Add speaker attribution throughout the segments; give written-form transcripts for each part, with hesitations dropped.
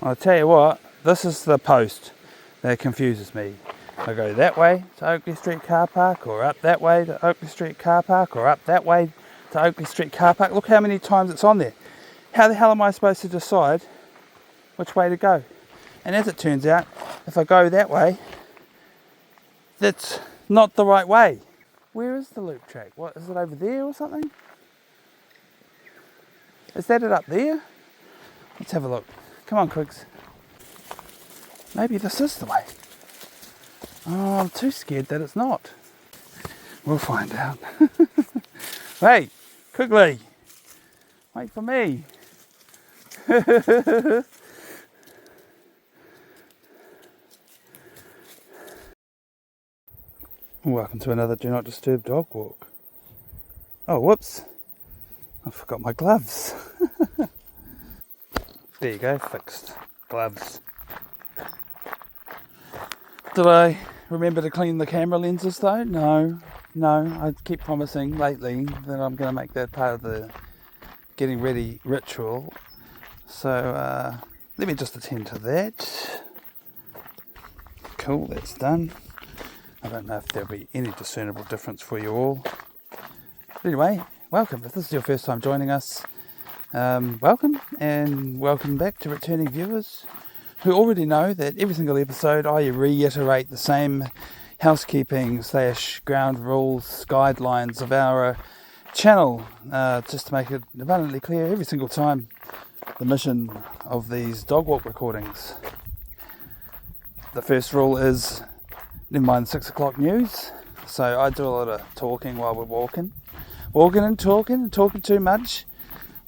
Speaker 1: I'll tell you what, this is the post that confuses me. I go that way to Oakley Street car park, or up that way to Oakley Street car park, or up that way to Oakley Street car park. Look how many times it's on there. How the hell am I supposed to decide which way to go? And as it turns out, if I go that way, that's not the right way. Where is the loop track? What, is it over there or something? Is that it up there? Let's have a look. Come on, Quigs. Maybe this is the way. Oh, I'm too scared that it's not. We'll find out. Hey, Quigley, wait for me. Welcome to another Do Not Disturb Dog Walk. Oh, whoops. I forgot my gloves. There you go, fixed gloves. Did I remember to clean the camera lenses though? No. I keep promising lately that I'm going to make that part of the getting ready ritual. So let me just attend to that. Cool, that's done. I don't know if there'll be any discernible difference for you all. But anyway, welcome. If this is your first time joining us, welcome, and welcome back to returning viewers who already know that every single episode I reiterate the same housekeeping / ground rules guidelines of our channel, just to make it abundantly clear every single time the mission of these dog walk recordings. The first rule is never mind 6 o'clock news. So I do a lot of talking while we're walking and talking too much,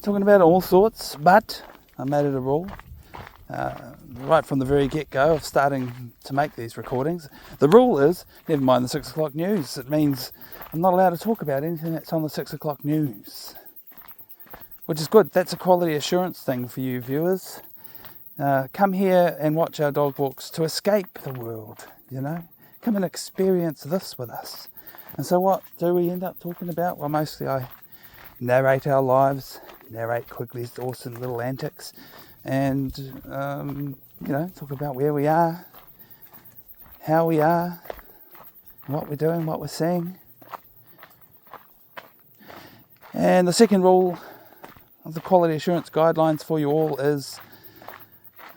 Speaker 1: talking about all sorts, but I made it a rule right from the very get-go of starting to make these recordings. The rule is never mind the 6 o'clock news. It means I'm not allowed to talk about anything that's on the 6 o'clock news, which is good. That's a quality assurance thing for you viewers. Come here and watch our dog walks to escape the world, you know. Come and experience this with us. And so what do we end up talking about? Well, mostly I narrate our lives, narrate Quigley's awesome little antics, and, talk about where we are, how we are, what we're doing, what we're seeing. And the second rule of the quality assurance guidelines for you all is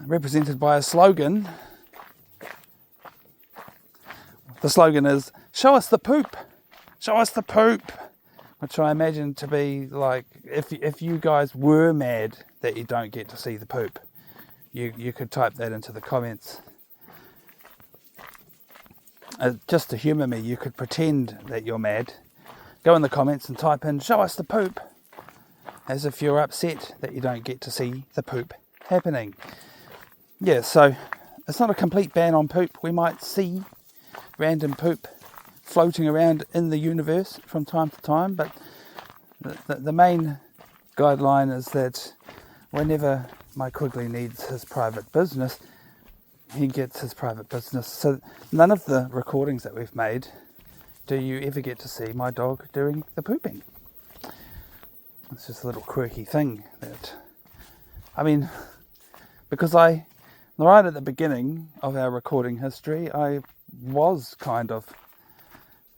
Speaker 1: represented by a slogan. The slogan is, show us the poop, which I imagine to be like, if you guys were mad that you don't get to see the poop, you could type that into the comments. Just to humour me, you could pretend that you're mad, go in the comments and type in, show us the poop, as if you're upset that you don't get to see the poop happening. Yeah, so it's not a complete ban on poop. We might see random poop floating around in the universe from time to time, but the main guideline is that whenever my Quigley needs his private business, he gets his private business. So none of the recordings that we've made do you ever get to see my dog doing the pooping. It's just a little quirky thing because right at the beginning of our recording history, I was kind of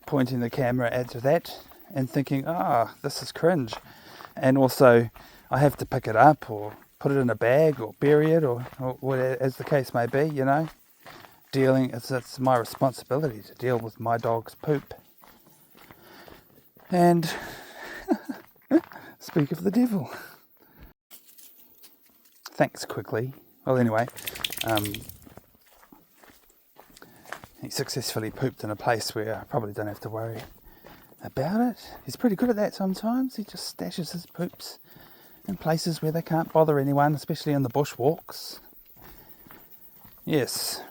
Speaker 1: pointing the camera at that and thinking, this is cringe. And also, I have to pick it up or put it in a bag or bury it or as the case may be, you know. It's my responsibility to deal with my dog's poop. And speak of the devil. Thanks, Quigley. Well, anyway, he successfully pooped in a place where I probably don't have to worry about it. He's pretty good at that sometimes. He just stashes his poops in places where they can't bother anyone, especially in the bushwalks. Yes,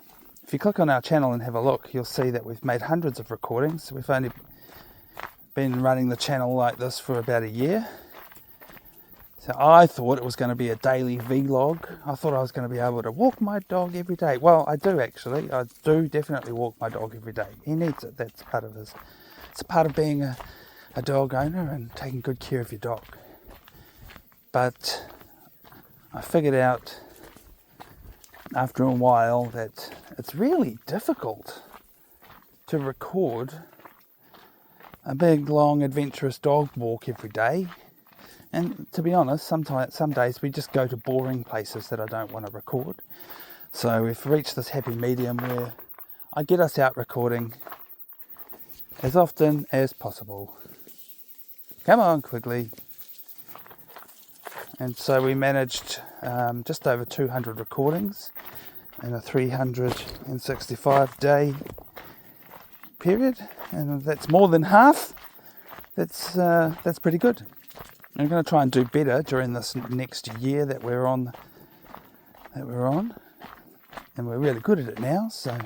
Speaker 1: if you click on our channel and have a look, you'll see that we've made hundreds of recordings. We've only been running the channel like this for about a year. So I thought it was going to be a daily vlog. I thought I was going to be able to walk my dog every day. Well, I do actually. I do definitely walk my dog every day. He needs it. That's part of it's part of being a dog owner and taking good care of your dog. But I figured out after a while that it's really difficult to record a big, long, adventurous dog walk every day. And to be honest, some days we just go to boring places that I don't want to record. So we've reached this happy medium where I get us out recording as often as possible. Come on, Quigley. And so we managed just over 200 recordings in a 365-day period, and that's more than half. That's pretty good. I'm going to try and do better during this next year that we're on, and we're really good at it now. So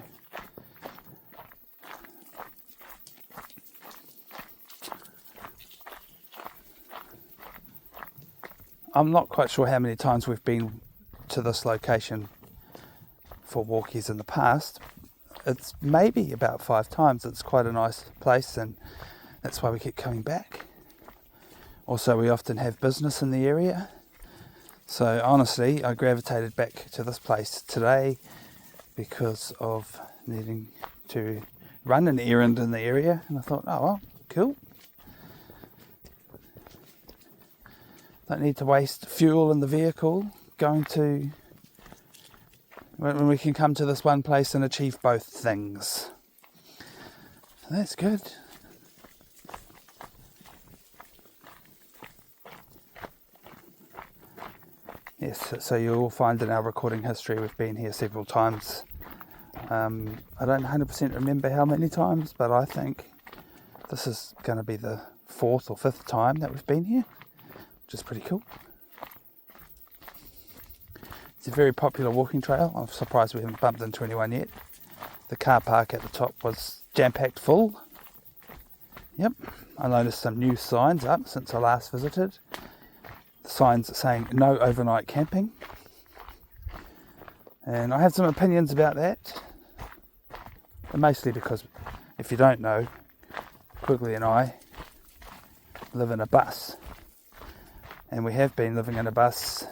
Speaker 1: I'm not quite sure how many times we've been to this location for walkies in the past. It's maybe about 5 times. It's quite a nice place, and that's why we keep coming back. Also, we often have business in the area. So honestly, I gravitated back to this place today because of needing to run an errand in the area. And I thought, oh well, cool. Don't need to waste fuel in the vehicle going to, when we can come to this one place and achieve both things. So that's good. Yes, so you'll find in our recording history we've been here several times. I don't 100% remember how many times, but I think this is going to be the 4th or 5th time that we've been here, which is pretty cool. It's a very popular walking trail. I'm surprised we haven't bumped into anyone yet. The car park at the top was jam-packed full. Yep, I noticed some new signs up since I last visited. The signs saying no overnight camping. And I have some opinions about that. But mostly because, if you don't know, Quigley and I live in a bus. And we have been living in a bus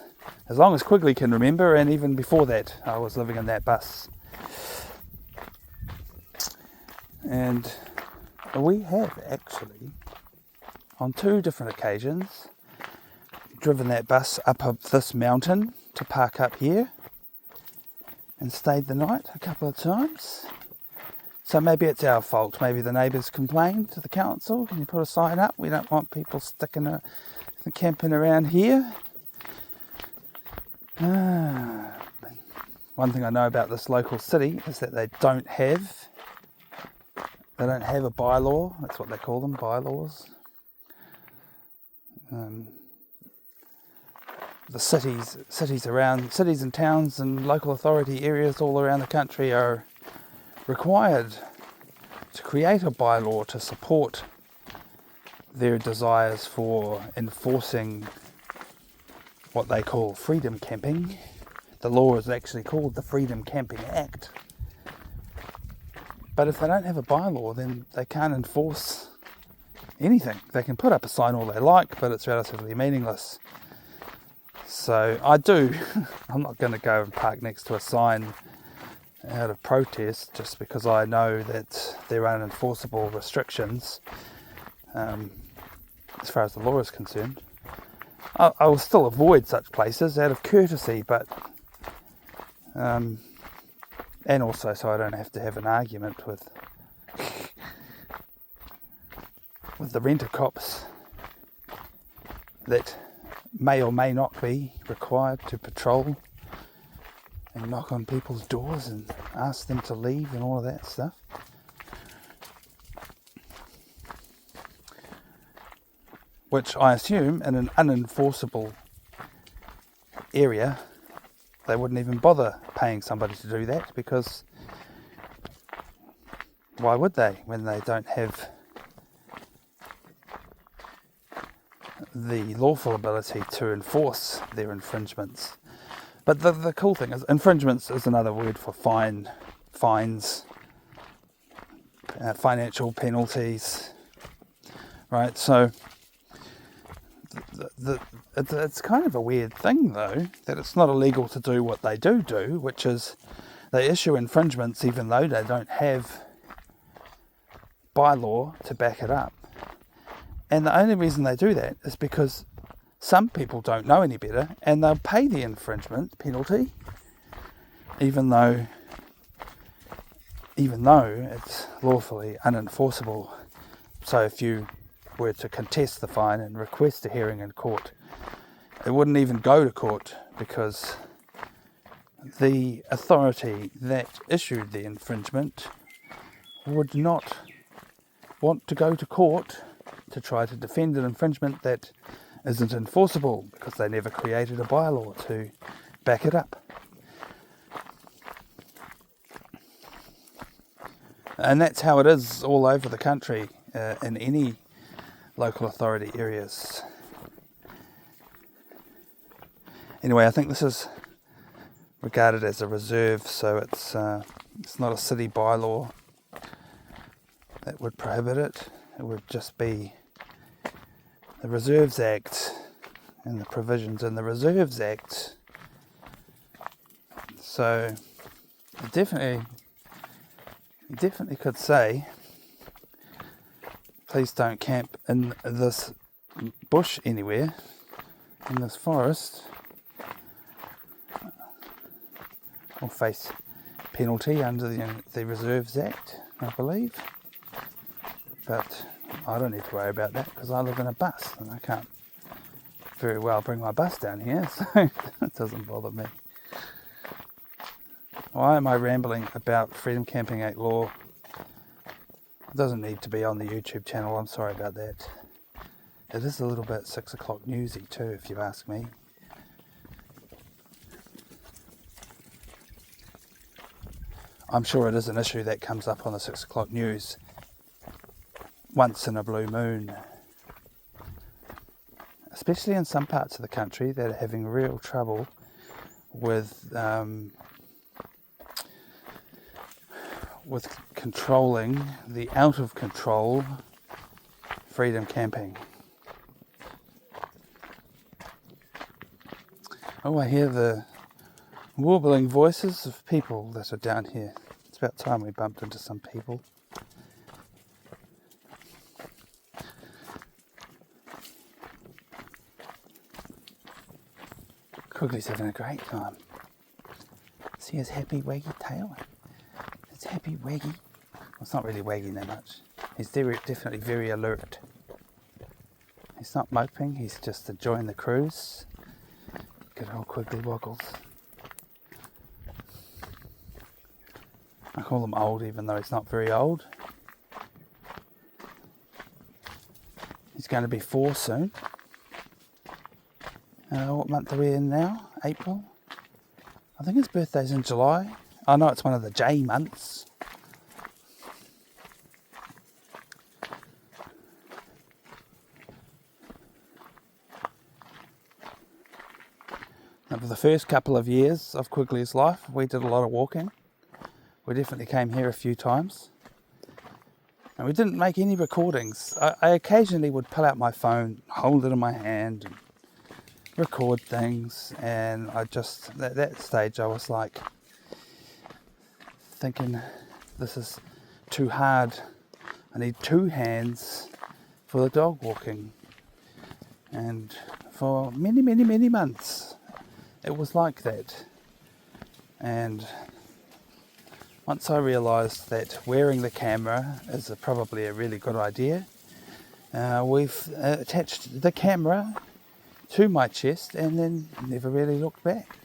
Speaker 1: as long as Quigley can remember, and even before that I was living in that bus. And we have actually, on 2 different occasions, driven that bus up this mountain to park up here and stayed the night a couple of times. So maybe it's our fault. Maybe the neighbours complained to the council, can you put a sign up? We don't want people camping around here. One thing I know about this local city is that they don't have a bylaw. That's what they call them, bylaws. The cities and towns and local authority areas all around the country are required to create a bylaw to support their desires for enforcing what they call freedom camping. The law is actually called the Freedom Camping Act. But if they don't have a bylaw, then they can't enforce anything. They can put up a sign all they like, but it's relatively meaningless. So I'm not going to go and park next to a sign out of protest just because I know that there are unenforceable restrictions as far as the law is concerned. I will still avoid such places out of courtesy, but and also so I don't have to have an argument with the rent-a-cops that may or may not be required to patrol and knock on people's doors and ask them to leave and all of that stuff. Which I assume in an unenforceable area they wouldn't even bother paying somebody to do that, because why would they when they don't have the lawful ability to enforce their infringements? But the cool thing is, infringements is another word for fines, financial penalties, right? So it's kind of a weird thing though, that it's not illegal to do what they do, which is they issue infringements even though they don't have bylaw to back it up. And the only reason they do that is because some people don't know any better and they'll pay the infringement penalty even though it's lawfully unenforceable. So if you were to contest the fine and request a hearing in court, it wouldn't even go to court because the authority that issued the infringement would not want to go to court to try to defend an infringement that isn't enforceable because they never created a bylaw to back it up. And that's how it is all over the country, in any local authority areas. Anyway, I think this is regarded as a reserve, so it's not a city bylaw that would prohibit it. It would just be the Reserves Act and the provisions in the Reserves Act. So you definitely could say, please don't camp in this bush anywhere, in this forest, or face penalty under the Reserves Act, I believe. But I don't need to worry about that because I live in a bus and I can't very well bring my bus down here, so it doesn't bother me. Why am I rambling about Freedom Camping Act law? It doesn't need to be on the YouTube channel, I'm sorry about that. It is a little bit 6 o'clock newsy too, if you ask me. I'm sure it is an issue that comes up on the 6 o'clock news once in a blue moon. Especially in some parts of the country that are having real trouble with controlling the out of control freedom camping. Oh, I hear the warbling voices of people that are down here. It's about time we bumped into some people. Quigley's having a great time. See his happy waggy tail? It's happy waggy. Well, it's not really wagging that much. He's definitely very alert. He's not moping, he's just enjoying the cruise. Good old Quigley Woggles. I call him old even though he's not very old. He's going to be 4 soon. What month are we in now? April? I think his birthday's in July. I know it's one of the J months. Now, for the first couple of years of Quigley's life, we did a lot of walking. We definitely came here a few times. And we didn't make any recordings. I occasionally would pull out my phone, hold it in my hand, and record things. And I just, at that stage, I was like thinking, this is too hard. I need 2 hands for the dog walking. And for many, many, many months, it was like that. And once I realised that wearing the camera is probably a really good idea, we've attached the camera to my chest and then never really looked back.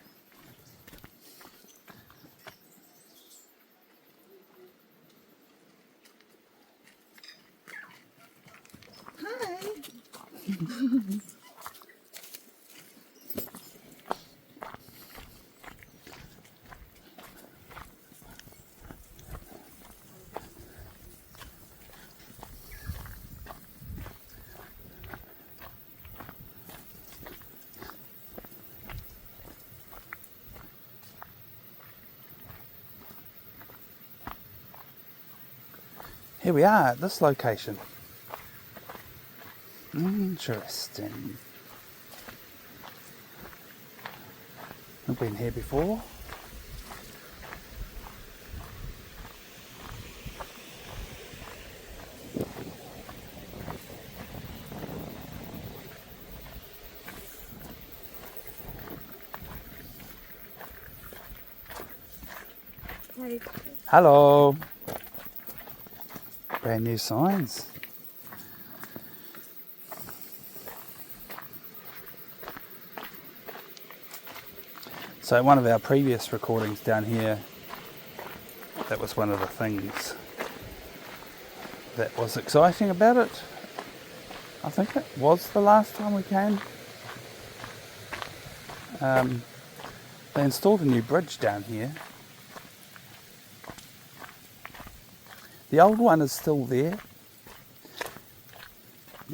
Speaker 2: Hi.
Speaker 1: Here we are at this location. Interesting. been here before.
Speaker 2: Hey.
Speaker 1: Hello. Brand new signs. So one of our previous recordings down here, that was one of the things that was exciting about it. I think it was the last time we came. They installed a new bridge down here. The old one is still there.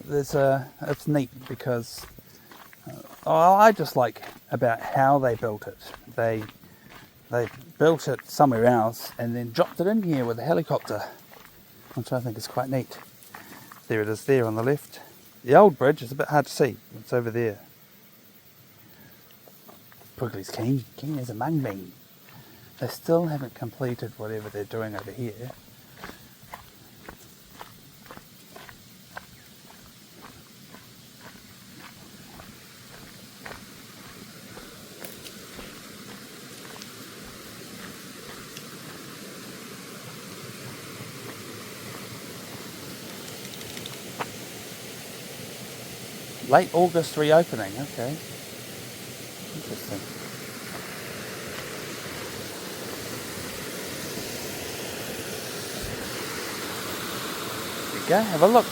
Speaker 1: It's neat because I just like about how they built it. They built it somewhere else and then dropped it in here with a helicopter, which I think is quite neat. There it is there on the left. The old bridge is a bit hard to see. It's over there. Quigley's keen as a mung bean. They still haven't completed whatever they're doing over here. Late August reopening, okay. Interesting. There you go, have a look.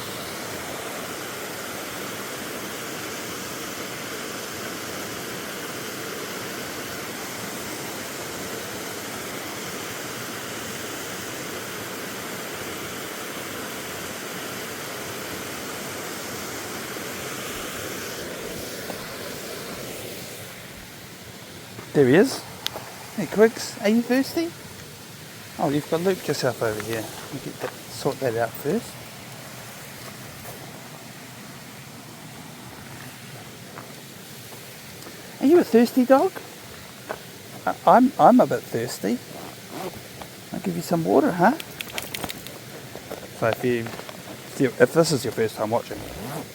Speaker 1: There he is. Hey Quiggs, are you thirsty? Oh, you've got looped yourself over here. You sort that out first. Are you a thirsty dog? I'm a bit thirsty. I'll give you some water, huh? So if this is your first time watching,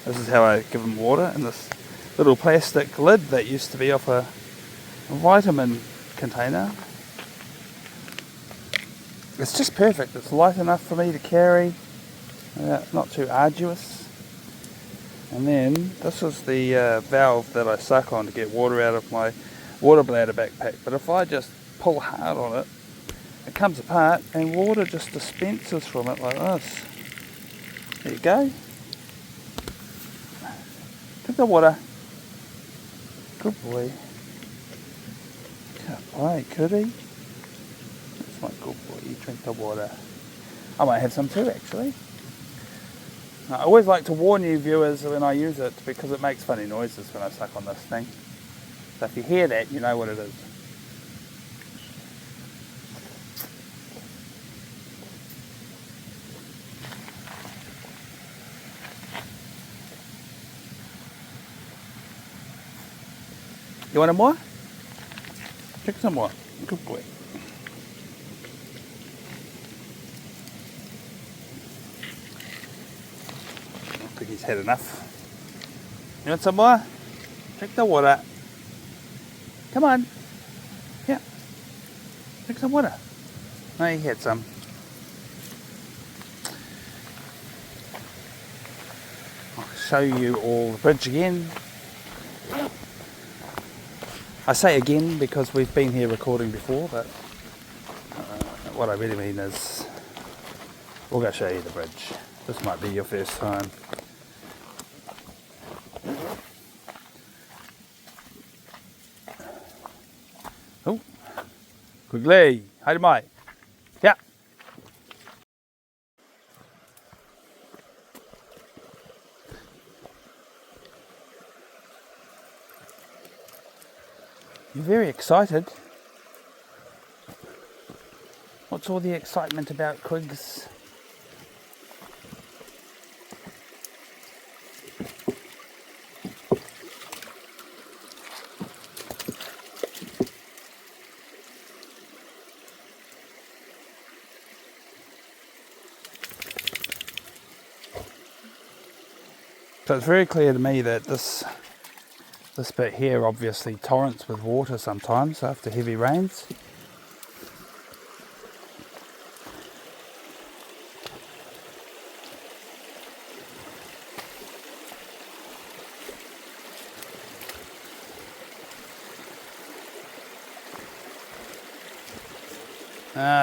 Speaker 1: this is how I give them water in this little plastic lid that used to be off a vitamin container. It's just perfect. It's light enough for me to carry, not too arduous. And then this is the valve that I suck on to get water out of my water bladder backpack. But if I just pull hard on it, it comes apart and water just dispenses from it like this. There you go. Drink the water. Good boy. Good boy, could he? That's my good boy, you drink the water. I might have some too, actually. I always like to warn you viewers when I use it because it makes funny noises when I suck on this thing. So if you hear that, you know what it is. You want more? Drink some more. Good boy. I think he's had enough. You want some more? Drink the water. Come on. Yeah. Drink some water. No, he had some. I'll show you all the bridge again. I say again because we've been here recording before, but what I really mean is we'll go show you the bridge. This might be your first time. Oh, Quigley, hi mai. Yeah. You're very excited. What's all the excitement about, Quiggs? So it's very clear to me that this bit here obviously torrents with water sometimes after heavy rains.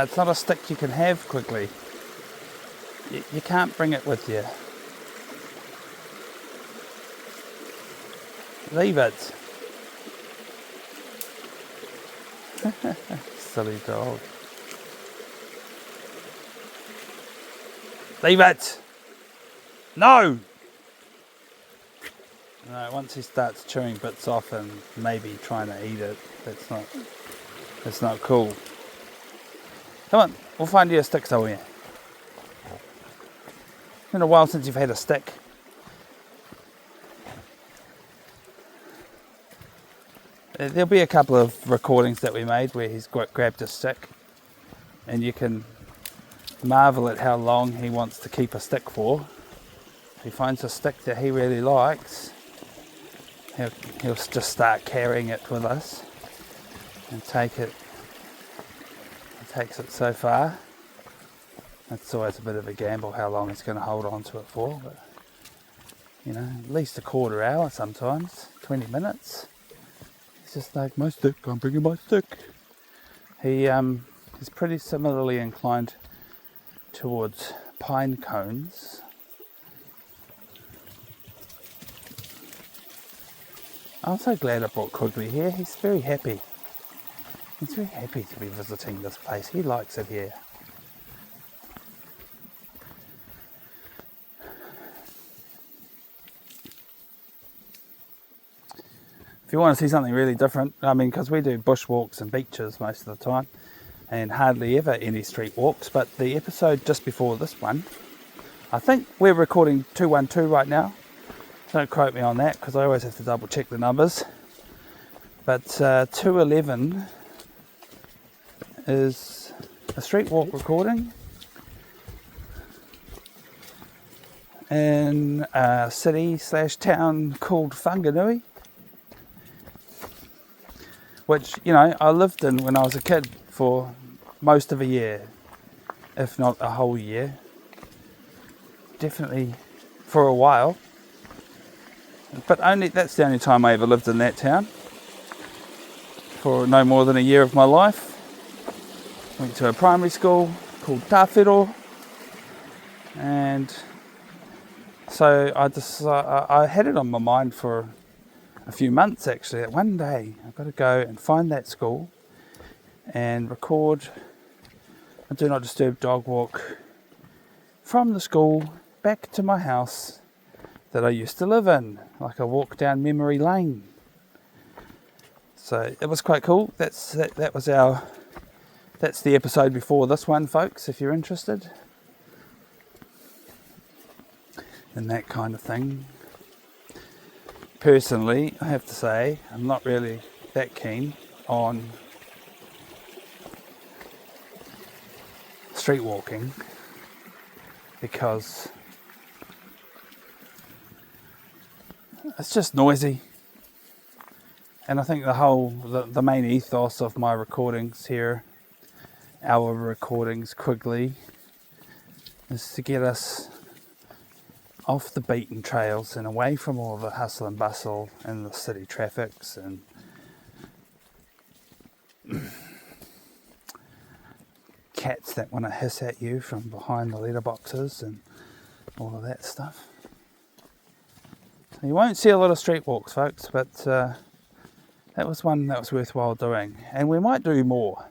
Speaker 1: It's not a stick you can have quickly. You can't bring it with you. Leave it. Silly dog. Leave it. No! No, once he starts chewing bits off and maybe trying to eat it, that's not cool. Come on, we'll find you a stick somewhere. It's been a while since you've had a stick. There'll be a couple of recordings that we made where he's grabbed a stick, and you can marvel at how long he wants to keep a stick for. If he finds a stick that he really likes, he'll just start carrying it with us and take it. He takes it so far. It's always a bit of a gamble how long he's going to hold on to it for, but at least a quarter hour sometimes, 20 minutes. He's just like, my stick, I'm bringing my stick. He's pretty similarly inclined towards pine cones. I'm so glad I brought Quigley here. He's very happy. He's very happy to be visiting this place. He likes it here. If you want to see something really different, because we do bushwalks and beaches most of the time, and hardly ever any street walks, but the episode just before this one, I think we're recording 212 right now. Don't quote me on that, because I always have to double check the numbers. But 211 is a street walk recording in a city/town called Whanganui, which, I lived in when I was a kid for most of a year, if not a whole year. Definitely for a while. But that's the only time I ever lived in that town. For no more than a year of my life. Went to a primary school called Tawhiro. And so I had it on my mind for a few months actually, that one day I've got to go and find that school and record a Do Not Disturb dog walk from the school back to my house that I used to live in, like a walk down memory lane. So it was quite cool. That's the episode before this one, folks, if you're interested in that kind of thing. Personally, I have to say, I'm not really that keen on street walking because it's just noisy. And I think the main ethos of my recordings here, our recordings, Quigley, is to get us off the beaten trails and away from all the hustle and bustle and the city traffics and cats that want to hiss at you from behind the letterboxes and all of that stuff. So you won't see a lot of street walks, folks, but that was one that was worthwhile doing. And we might do more.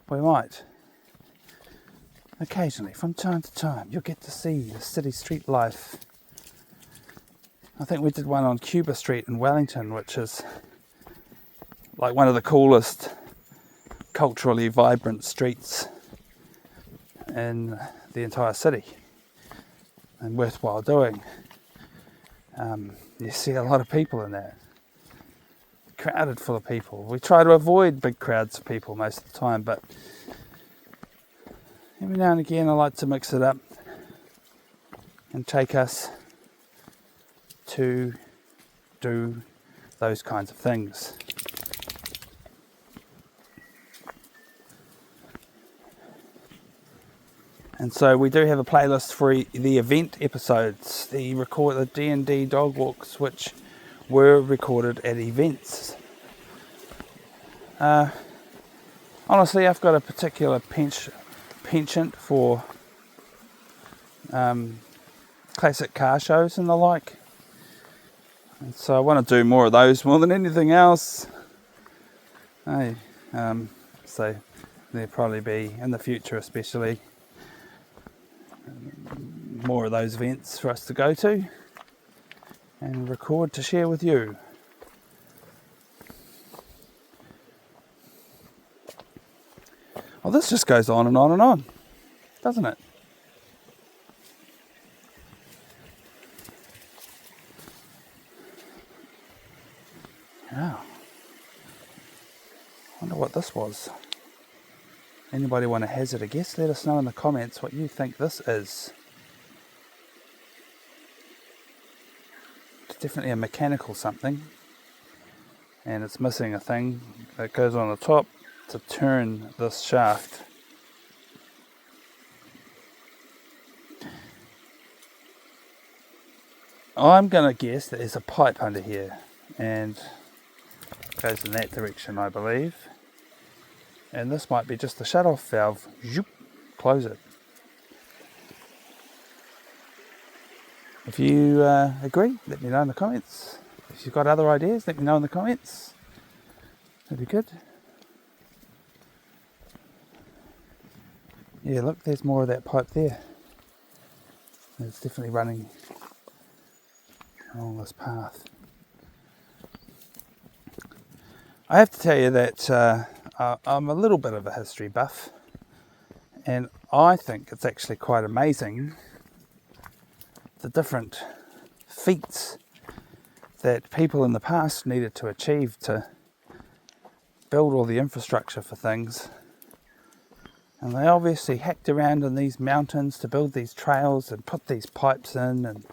Speaker 1: We might. Occasionally, from time to time, you'll get to see the city street life. I think we did one on Cuba Street in Wellington, which is like one of the coolest, culturally vibrant streets in the entire city, and worthwhile doing. You see a lot of people in there, crowded full of people. We try to avoid big crowds of people most of the time, but every now and again I like to mix it up and take us to do those kinds of things. And so we do have a playlist for the event episodes, the DND Dog Walks, which were recorded at events. Honestly, I've got a particular penchant for classic car shows and the like. And so I want to do more of those more than anything else. So there'll probably be, in the future especially, more of those events for us to go to and record to share with you. Well, this just goes on and on and on, doesn't it? Yeah. Wonder what this was. Anybody want to hazard a guess? Let us know in the comments what you think this is. It's definitely a mechanical something, and it's missing a thing that goes on the top to turn this shaft. I'm going to guess that there's a pipe under here, and it goes in that direction, I believe. And this might be just the shut-off valve. Zoop, close it. If you agree, let me know in the comments. If you've got other ideas, let me know in the comments. That'd be good. Yeah, look, there's more of that pipe there. It's definitely running along this path. I have to tell you that I'm a little bit of a history buff, and I think it's actually quite amazing the different feats that people in the past needed to achieve to build all the infrastructure for things. And they obviously hacked around in these mountains to build these trails and put these pipes in and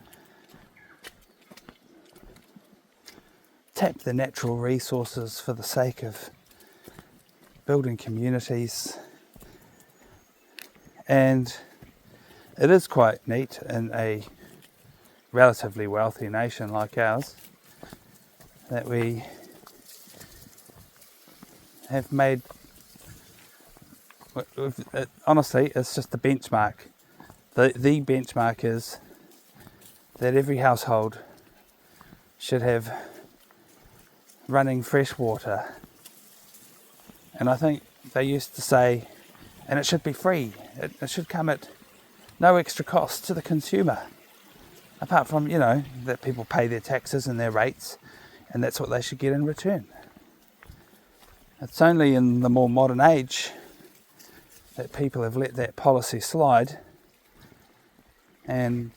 Speaker 1: tap the natural resources for the sake of building communities. And it is quite neat in a relatively wealthy nation like ours that we have made. Honestly, it's just the benchmark. The benchmark is that every household should have running fresh water. And I think they used to say, and it should be free. It should come at no extra cost to the consumer. Apart from, that people pay their taxes and their rates, and that's what they should get in return. It's only in the more modern age that people have let that policy slide, and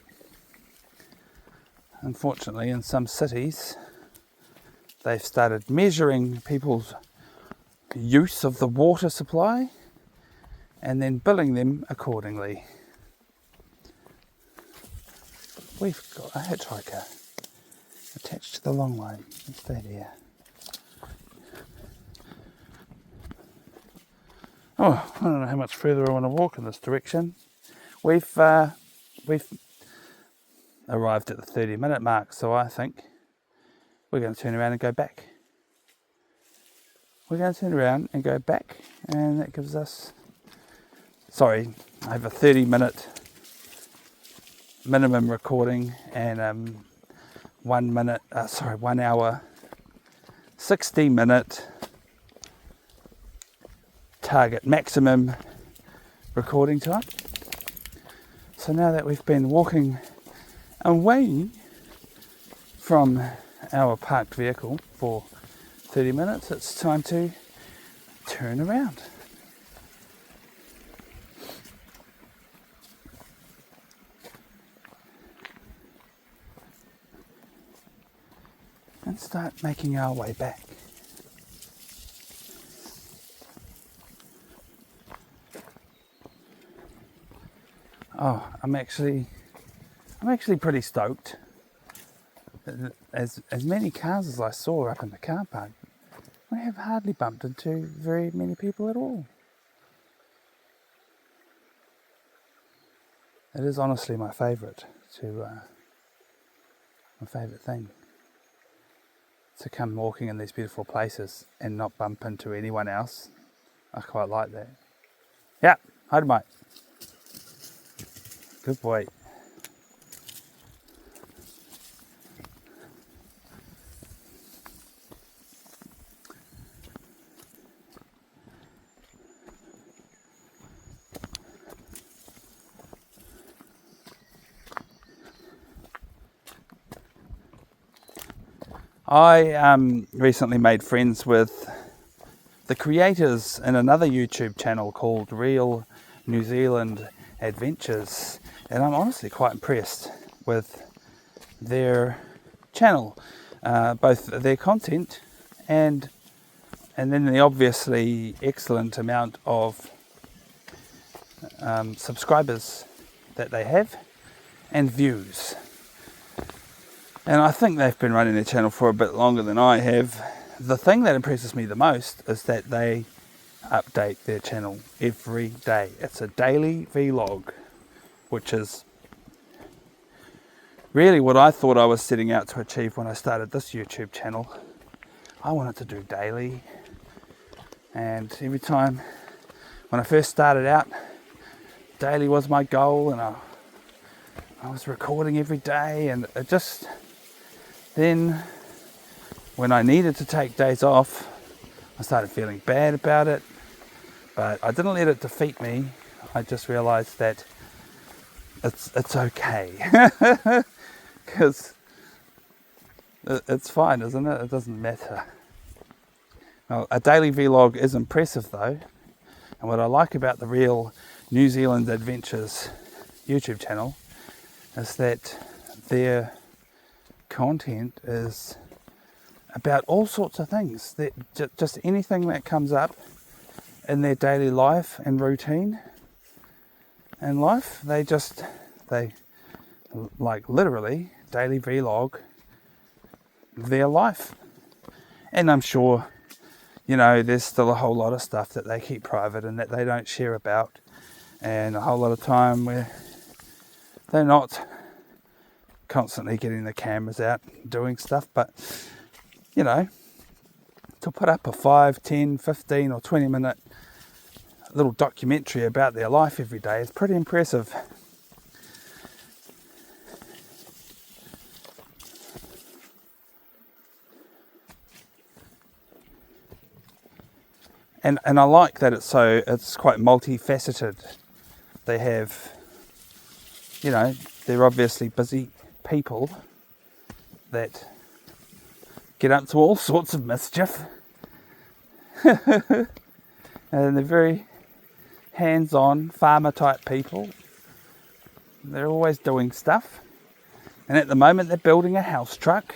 Speaker 1: unfortunately in some cities they've started measuring people's use of the water supply and then billing them accordingly. We've got a hitchhiker attached to the long line. Stay there. Oh, I don't know how much further I want to walk in this direction. We've arrived at the 30-minute mark, so I think we're going to turn around and go back. We're going to turn around and go back, and that gives us... Sorry, I have a 30-minute minimum recording and 1 hour, 60-minute target maximum recording time. So now that we've been walking away from our parked vehicle for 30 minutes, it's time to turn around. And start making our way back. Oh, I'm actually pretty stoked as many cars as I saw up in the car park, I have hardly bumped into very many people at all. It is honestly my favourite my favourite thing, to come walking in these beautiful places and not bump into anyone else. I quite like that. Yeah, hi mate. Good boy. I recently made friends with the creators in another YouTube channel called Real New Zealand Adventures, and I'm honestly quite impressed with their channel, both their content and then the obviously excellent amount of subscribers that they have and views. And I think they've been running their channel for a bit longer than I have. The thing that impresses me the most is that they update their channel every day. It's a daily vlog, which is really what I thought I was setting out to achieve when I started this YouTube channel. I wanted to do daily, and every time when I first started out, daily was my goal, and I was recording every day, and it just, then when I needed to take days off, I started feeling bad about it, but I didn't let it defeat me. I just realized that it's okay, because it's fine, isn't it? It doesn't matter. Well, a daily vlog is impressive though, and what I like about the Real New Zealand Adventures YouTube channel is that their content is about all sorts of things, that just anything that comes up in their daily life and routine and life, they like literally daily vlog their life. And I'm sure, you know, there's still a whole lot of stuff that they keep private and that they don't share about, and a whole lot of time where they're not constantly getting the cameras out doing stuff. But you know, to put up a 5, 10, 15 or 20 minute little documentary about their life every day is pretty impressive. And I like that it's quite multifaceted. They have, you know, they're obviously busy people that get up to all sorts of mischief. And they're very hands-on farmer type people. They're always doing stuff. And at the moment they're building a house truck.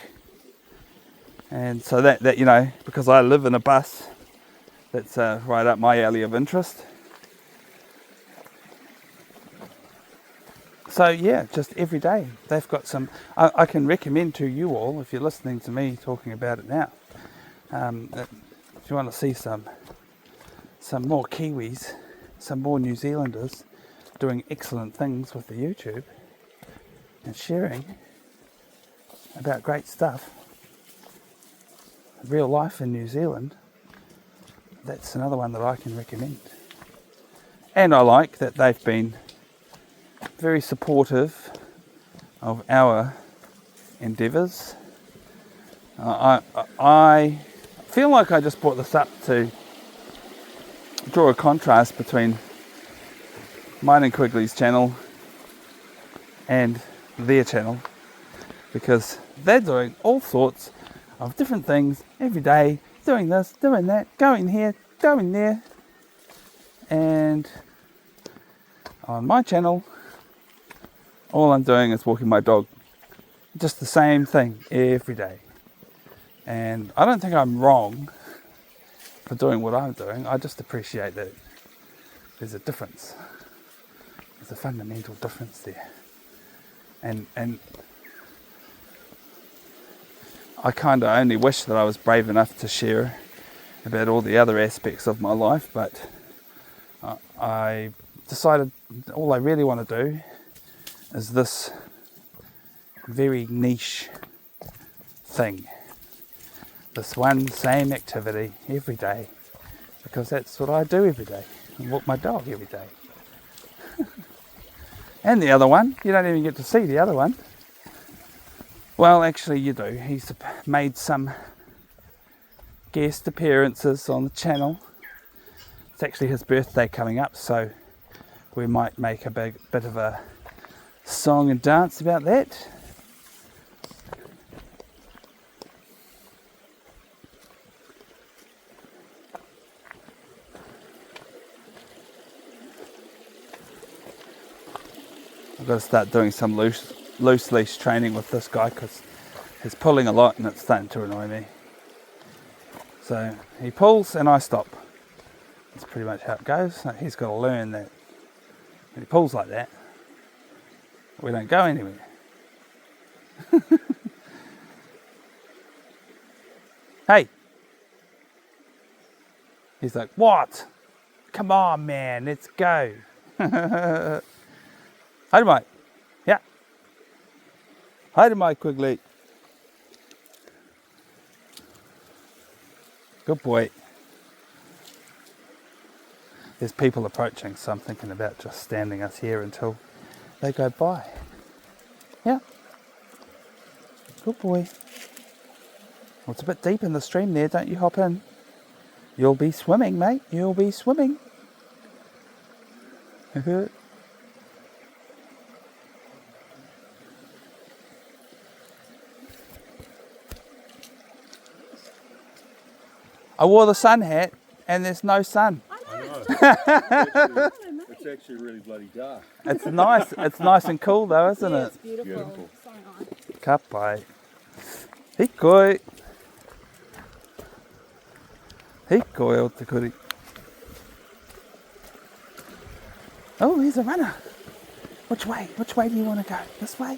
Speaker 1: And so that you know, because I live in a bus, that's right up my alley of interest. So yeah, just every day they've got some. I can recommend to you all, if you're listening to me talking about it now, if you want to see some more Kiwis, some more New Zealanders doing excellent things with the YouTube and sharing about great stuff, real life in New Zealand, that's another one that I can recommend. And I like that they've been very supportive of our endeavours. I feel like I just brought this up to draw a contrast between mine and Quigley's channel and their channel, because they're doing all sorts of different things every day, doing this, doing that, going here, going there, and on my channel all I'm doing is walking my dog. Just the same thing every day. And I don't think I'm wrong for doing what I'm doing. I just appreciate that there's a difference. There's a fundamental difference there. And I kind of only wish that I was brave enough to share about all the other aspects of my life, but I decided all I really want to do is this very niche thing, this one same activity every day, because that's what I do every day. I walk my dog every day. And the other one, you don't even get to see the other one. Well, actually you do. He's made some guest appearances on the channel. It's actually his birthday coming up, so we might make a bit of a song and dance about that. I've got to start doing some loose leash training with this guy because he's pulling a lot and it's starting to annoy me. So he pulls and I stop. That's pretty much how it goes. So he's got to learn that when he pulls like that, we don't go anywhere. Hey! He's like, what? Come on, man, let's go. Hi, mate. Yeah. Hi, mate, Quigley. Good boy. There's people approaching, so I'm thinking about just standing us here until they go by. Yeah. Good boy. Well, it's a bit deep in the stream there. Don't you hop in. You'll be swimming, mate. You'll be swimming. I wore the sun hat and there's no sun.
Speaker 3: I know. It's actually really bloody dark.
Speaker 1: It's nice. It's nice and cool though, isn't
Speaker 2: Yeah,
Speaker 1: it?
Speaker 2: it's beautiful. So nice.
Speaker 1: Kapai. Hikoi. Hikoi o te kuri. Oh, here's a runner. Which way? Which way do you want to go? This way?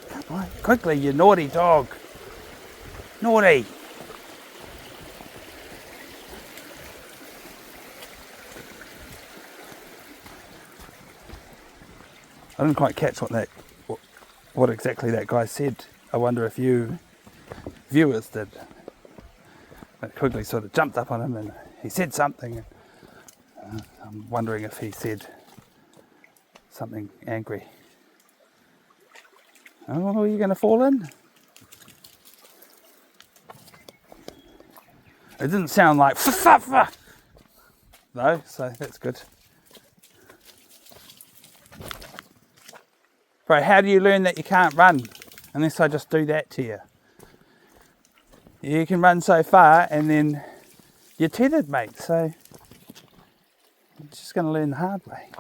Speaker 1: Come on. Quickly, you naughty dog. Naughty. I didn't quite catch what exactly that guy said. I wonder if you viewers did. But Quigley sort of jumped up on him and he said something. I'm wondering if he said something angry. Oh, are you going to fall in? It didn't sound like though, so that's good. Bro, how do you learn that you can't run unless I just do that to you? You can run so far and then you're tethered, mate, so you're just going to learn the hard way.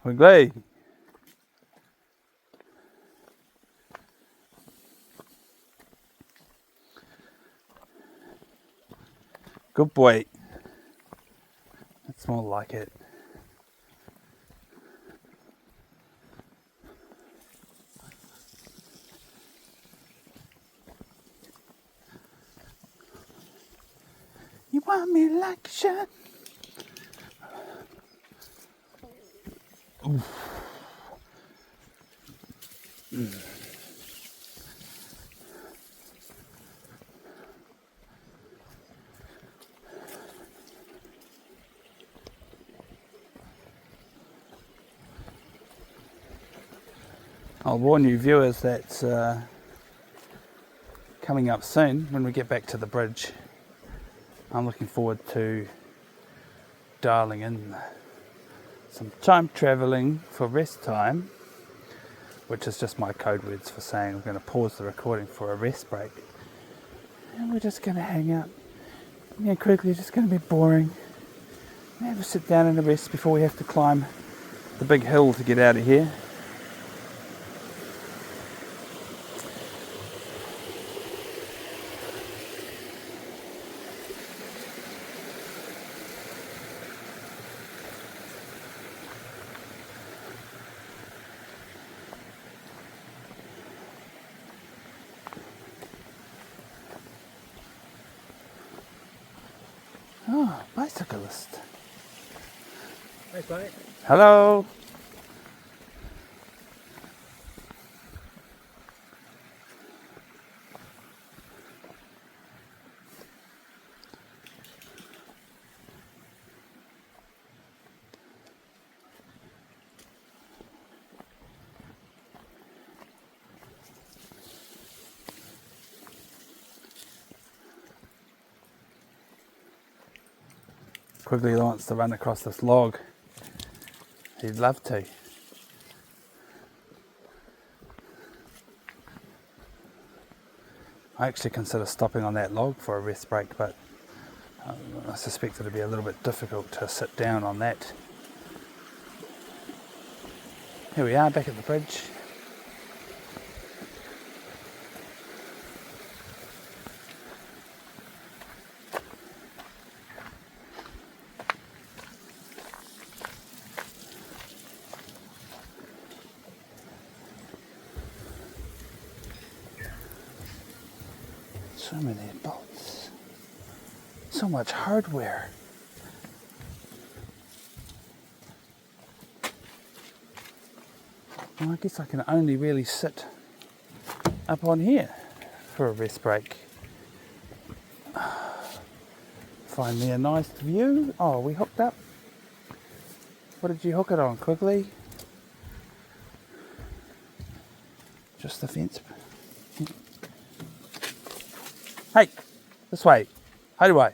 Speaker 1: Quigley. Good boy. That's more like it. You want me like a shot? I'll warn you viewers that's coming up soon when we get back to the bridge. I'm looking forward to dialing in some time travelling for rest time, which is just my code words for saying I'm going to pause the recording for a rest break. And we're just going to hang out. Yeah, quickly, just going to be boring. Have a sit down and a rest before we have to climb the big hill to get out of here. bicyclist.
Speaker 3: Thanks, mate.
Speaker 1: Hello. Quigley wants to run across this log. He'd love to. I actually consider stopping on that log for a rest break, but I suspect it'll be a little bit difficult to sit down on that. Here we are, back at the bridge. So many bolts. So much hardware. Well, I guess I can only really sit up on here for a rest break. Find me a nice view. Oh, we hooked up. What did you hook it on, Quigley? Just the fence. Hey, this way. Hideaway.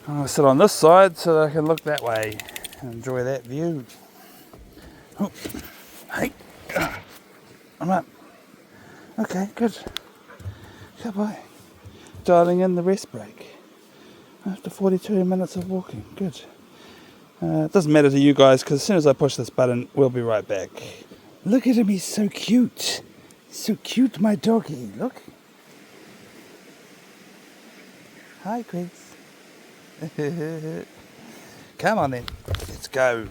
Speaker 1: I'm going to sit on this side so that I can look that way and enjoy that view. Oh, hey, I'm up. Okay, good. Goodbye. Dialing in the rest break after 42 minutes of walking. Good. It doesn't matter to you guys because as soon as I push this button, we'll be right back. Look at him, he's so cute. So cute, my doggy. Look. Hi, Quigs. Come on then. Let's go.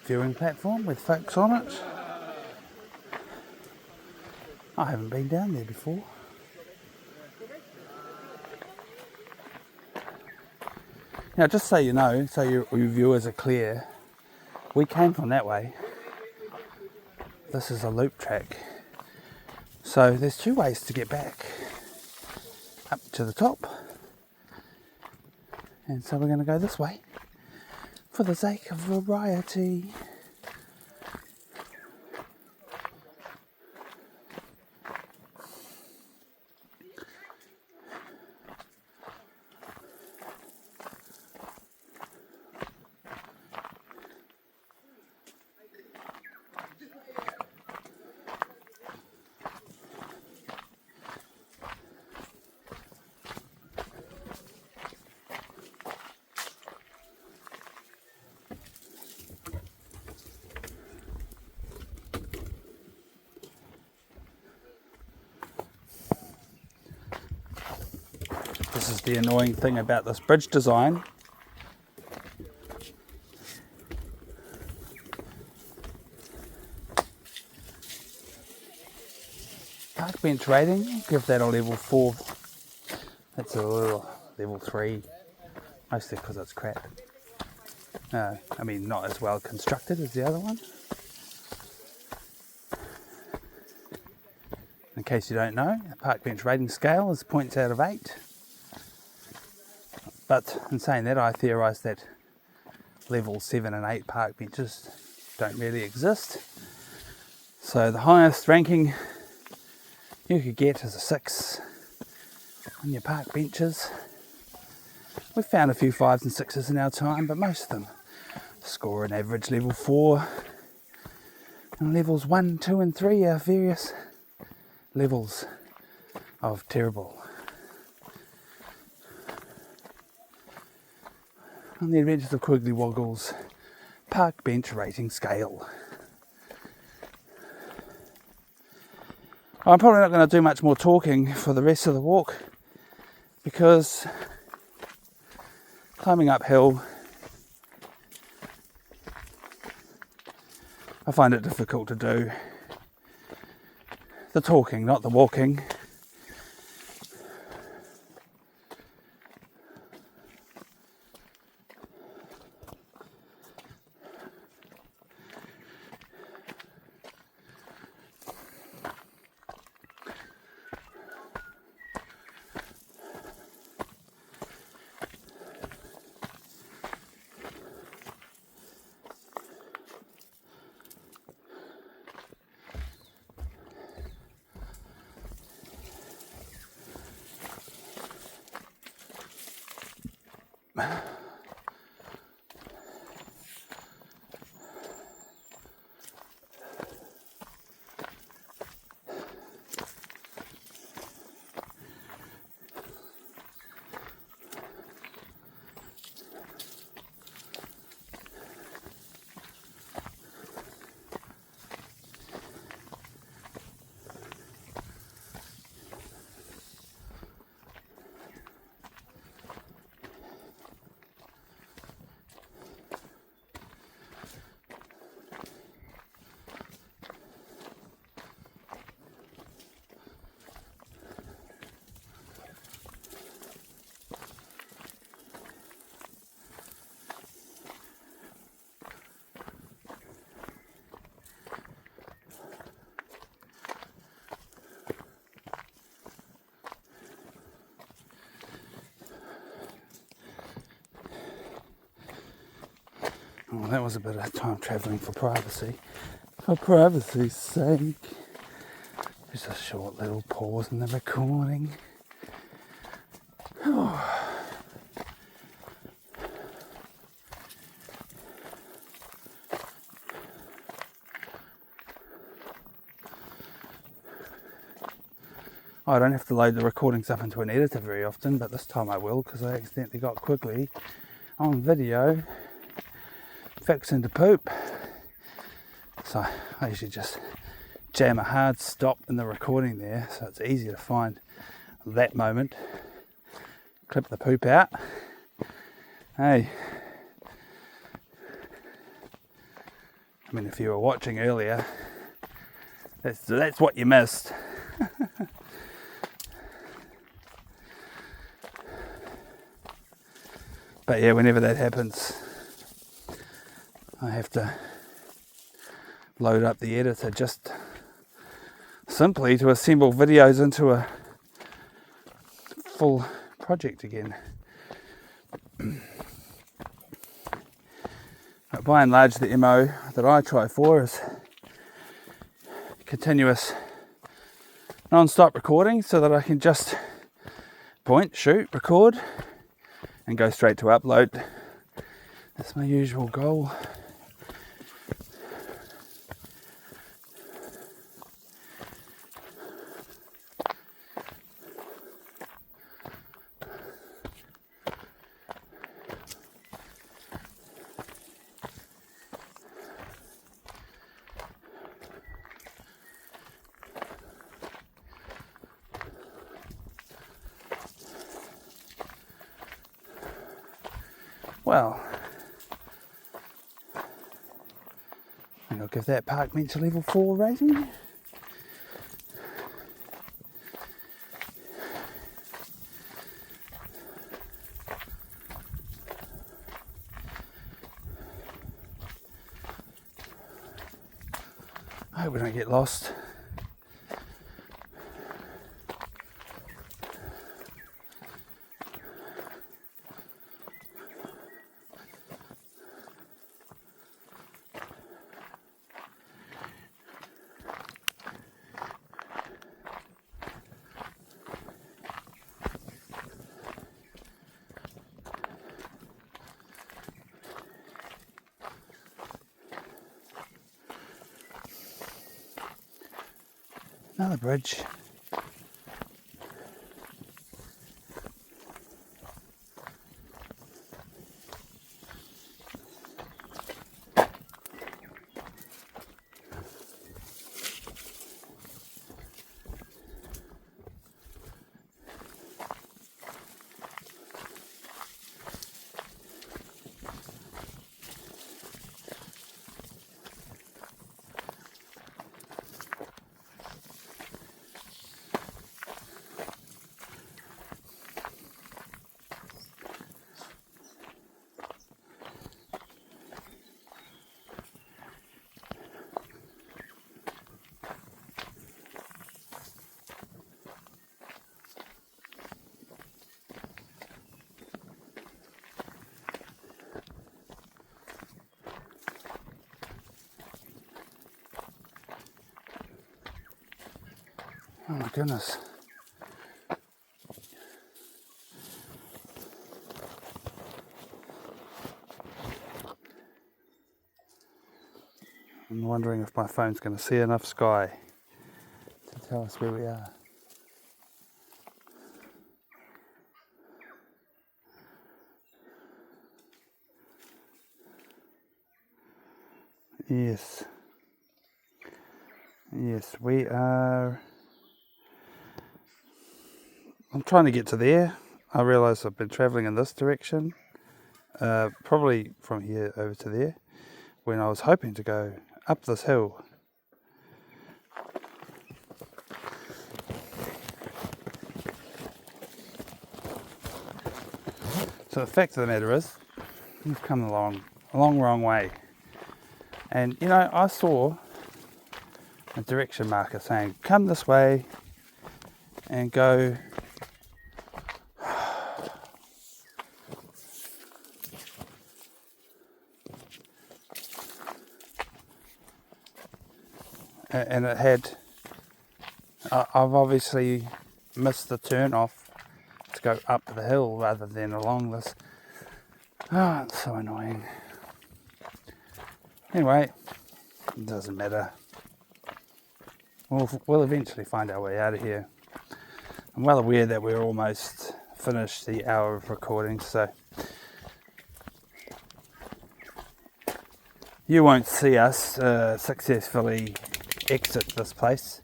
Speaker 1: Viewing platform with folks on it. I haven't been down there before. Now, just so you know, so your viewers are clear, we came from that way. This is a loop track. So there's two ways to get back up to the top. And so we're going to go this way for the sake of variety. This is the annoying thing about this bridge design. Park bench rating, give that a level 4. That's a little level 3, mostly because it's crap. I mean, not as well constructed as the other one. In case you don't know, the park bench rating scale is points out of 8. But in saying that, I theorise that level 7 and 8 park benches don't really exist. So the highest ranking you could get is a 6 on your park benches. We've found a few 5s and 6s in our time, but most of them score an average level 4. And levels 1, 2 and 3 are various levels of terrible. On the Adventures of Quigley Woggle's park bench rating scale. I'm probably not going to do much more talking for the rest of the walk because climbing uphill, I find it difficult to do. The talking, not the walking. Well, that was a bit of time travelling for privacy. For privacy's sake. Just a short little pause in the recording. I don't have to load the recordings up into an editor very often, but this time I will because I accidentally got Quigley on video fixing to poop. So I usually just jam a hard stop in the recording there so it's easier to find that moment. Clip the poop out. Hey, I mean, if you were watching earlier, that's what you missed. But yeah, whenever that happens, I have to load up the editor just simply to assemble videos into a full project again. But by and large, the MO that I try for is continuous non-stop recording so that I can just point, shoot, record and go straight to upload. That's my usual goal. well. And I'll give that park bench a level 4 rating. I hope we don't get lost. Another bridge. Oh my goodness. I'm wondering if my phone's going to see enough sky to tell us where we are. Yes. Yes, we are. I'm trying to get to there. I realise I've been travelling in this direction, probably from here over to there, when I was hoping to go up this hill. So the fact of the matter is, we've come a long wrong way. And you know, I saw a direction marker saying, come this way and go and it had, I've obviously missed the turn off to go up the hill rather than along this. Oh, it's so annoying. Anyway, it doesn't matter. We'll eventually find our way out of here. I'm well aware that we're almost finished the hour of recording, so you won't see us successfully exit this place.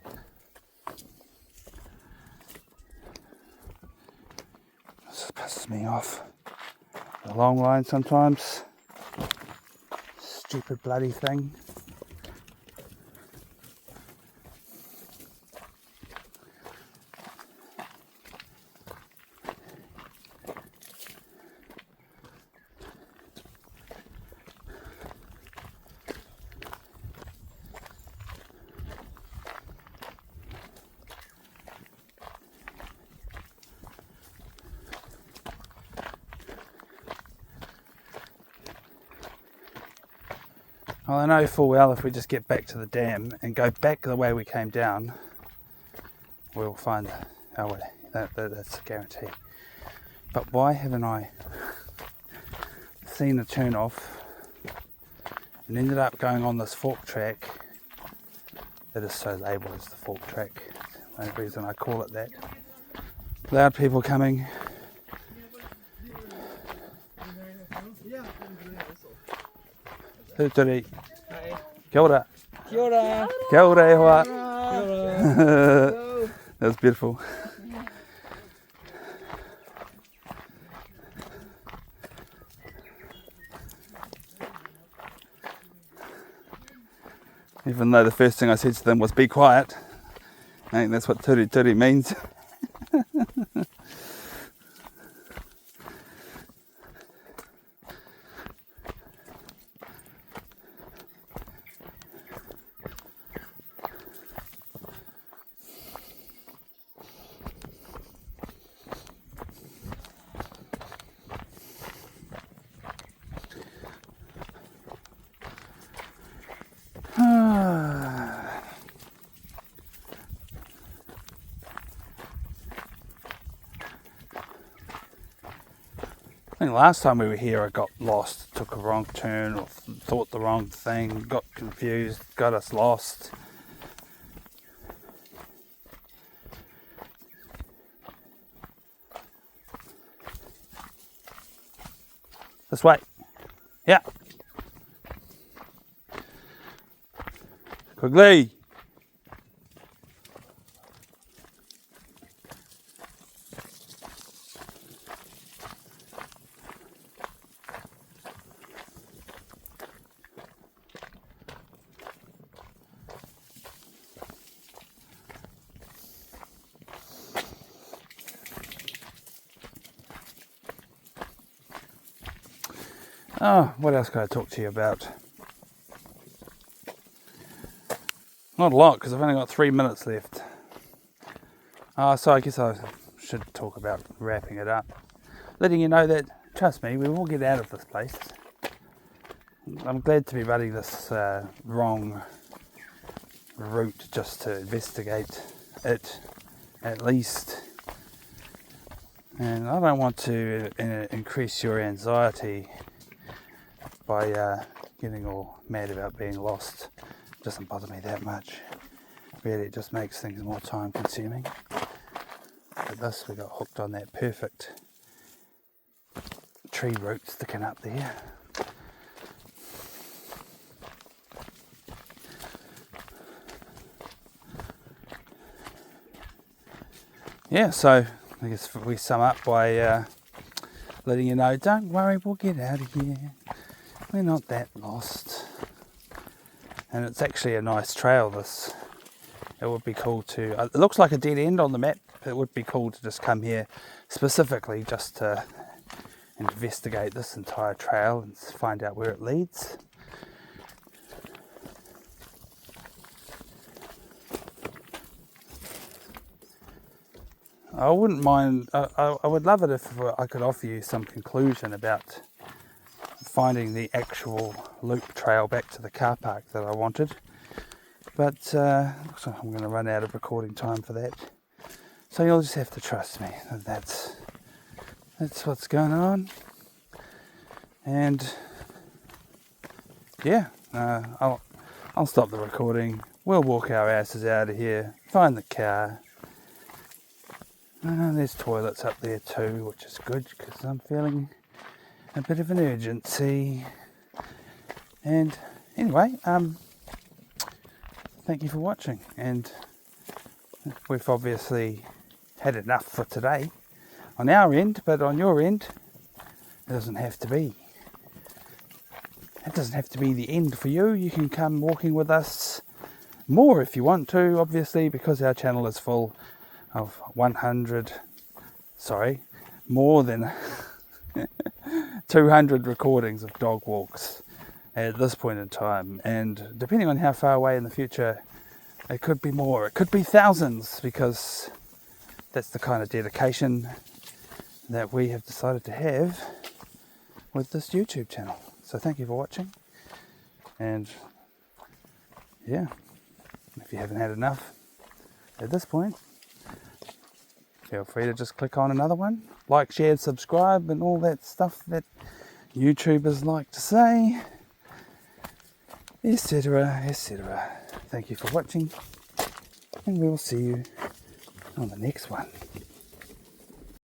Speaker 1: This pisses me off. The long line sometimes. Stupid bloody thing. Well, I know full well if we just get back to the dam and go back the way we came down, we'll find our way. That's a guarantee. But why haven't I seen a turn off and ended up going on this fork track that is so labelled as the fork track? The only reason I call it that. Loud people coming. Turi. Kia ora.
Speaker 2: Kia ora.
Speaker 1: Kia ora e hoa.
Speaker 2: Kia ora.
Speaker 1: That was beautiful. Even though the first thing I said to them was be quiet. I think that's what turi turi means. I think last time we were here I got lost, took a wrong turn or thought the wrong thing, got confused, got us lost. This way. Yeah. Quigley. Oh, what else can I talk to you about? Not a lot, because I've only got 3 minutes left. So I guess I should talk about wrapping it up. Letting you know that, trust me, we will get out of this place. I'm glad to be running this wrong route just to investigate it, at least. And I don't want to increase your anxiety by getting all mad about being lost. It doesn't bother me that much. Really, it just makes things more time consuming. But this, we got hooked on that perfect tree root sticking up there. Yeah, so I guess we sum up by letting you know, don't worry, we'll get out of here. We're not that lost. And it's actually a nice trail, this. It would be cool to, it looks like a dead end on the map. It would be cool to just come here specifically just to investigate this entire trail and find out where it leads. I wouldn't mind, I would love it if I could offer you some conclusion about finding the actual loop trail back to the car park that I wanted. But looks like I'm going to run out of recording time for that. So you'll just have to trust me that that's what's going on. And yeah, I'll stop the recording. We'll walk our asses out of here, find the car. There's toilets up there too, which is good because I'm feeling a bit of an urgency. And anyway, thank you for watching, and we've obviously had enough for today on our end, but on your end it doesn't have to be. It doesn't have to be the end for you. You can come walking with us more if you want to, obviously, because our channel is full of more than 200 recordings of dog walks at this point in time, and depending on how far away in the future, it could be more, it could be thousands, because that's the kind of dedication that we have decided to have with this YouTube channel. So thank you for watching, and yeah, if you haven't had enough at this point, feel free to just click on another one, like, share, subscribe, and all that stuff that YouTubers like to say, etc, etc. Thank you for watching, and we will see you on the next one.